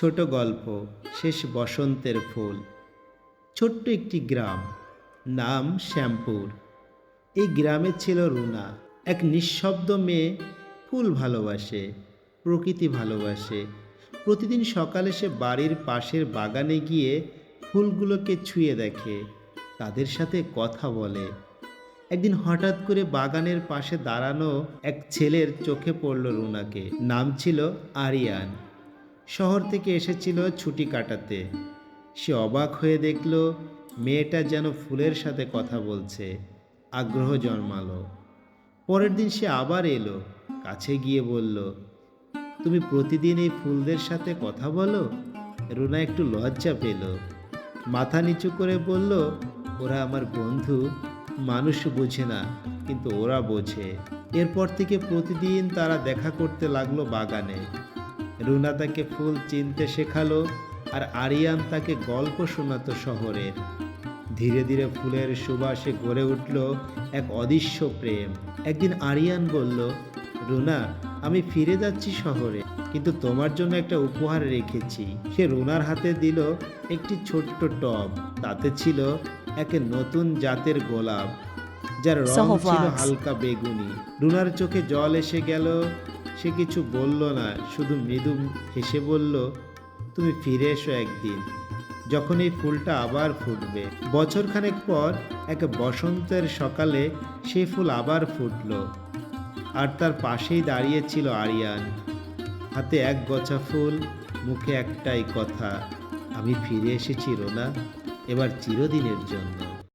ছোট গল্প, শেষ বসন্তের ফুল। ছোট্ট একটি গ্রাম, নাম শ্যামপুর। এই গ্রামে ছিল রুনা, এক নিঃশব্দ মেয়ে। ফুল ভালোবাসে, প্রকৃতি ভালোবাসে। প্রতিদিন সকালে সে বাড়ির পাশের বাগানে গিয়ে ফুলগুলোকে ছুঁয়ে দেখে, তাদের সাথে কথা বলে। একদিন হঠাৎ করে বাগানের পাশে দাঁড়ানো এক ছেলের চোখে পড়ল রুনাকে। নাম ছিল আরিয়ান। শহর থেকে এসেছিল ছুটি কাটাতে। সে অবাক হয়ে দেখল মেয়েটা যেন ফুলের সাথে কথা বলছে। আগ্রহ জন্মালো। পরের দিন সে আবার এলো, কাছে গিয়ে বলল, তুমি প্রতিদিন এই ফুলদের সাথে কথা বলো? রুনা একটু লজ্জা পেল, মাথা নিচু করে বলল, ওরা আমার বন্ধু। মানুষ বোঝে না, কিন্তু ওরা বোঝে। এরপর থেকে প্রতিদিন তারা দেখা করতে লাগলো বাগানে। রুনা তাকে ফুল চিনতে শেখালো, আর আরিয়ান তাকে গল্প শোনাতো শহরের। ধীরে ধীরে ফুলের সুবাসে গড়ে উঠল এক অদৃশ্য প্রেম। একদিন আরিয়ান বলল, রুনা, আমি ফিরে যাচ্ছি শহরে, কিন্তু তোমার জন্য একটা উপহার রেখেছি। সে রুনার হাতে দিল একটি ছোট্ট টব। তাতে ছিল এক নতুন জাতের গোলাপ, যার রং ছিল Sahuvat. হালকা বেগুনি। রুনার চোখে জল এসে গেল। সে কিছু বলল না, শুধু মৃদু হেসে বলল, তুমি ফিরে এসো একদিন, যখন এই ফুলটা আবার ফুটবে। বছরখানেক পর এক বসন্তের সকালে সেই ফুল আবার ফুটল, আর তার পাশেই দাঁড়িয়ে ছিল আরিয়ান, হাতে এক গোছা ফুল, মুখে একটাই কথা, আমি ফিরে এসেছি রোনা, এবার চিরদিনের জন্য।